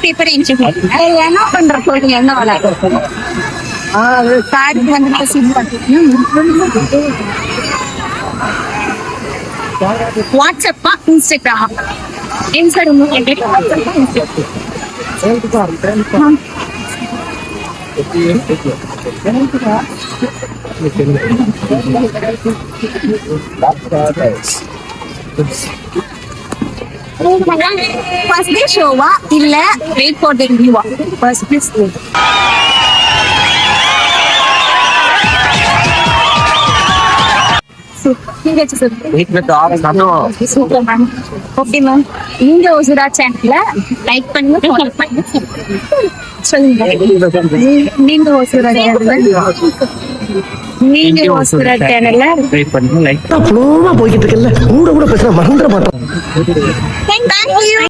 Paper என்ன பண்ற என்ன விளையாடு கார்டு வந்து வாட்ஸ்அப்பா இன்ஸ்டாகிராம் ஃபர்ஸ்ட் டே ஷோவா இல்ல வெயிட் ஃபார் தி ரிவ்யூவா? First day show. Super ma'am. Okay ma'am, நீங்க ஒசுரா சேனல்ல லைக் பண்ணுங்க, ஃபாலோ பண்ணுங்க, சொல்லுங்க. நீங்க ஒசுரா சேனல்ல லைக் பண்ணுங்க, லைக். ஃப்ளோவா போயிட்டு இருக்கல, கூட பேசுற மறந்துட மாட்டோம். Thank you.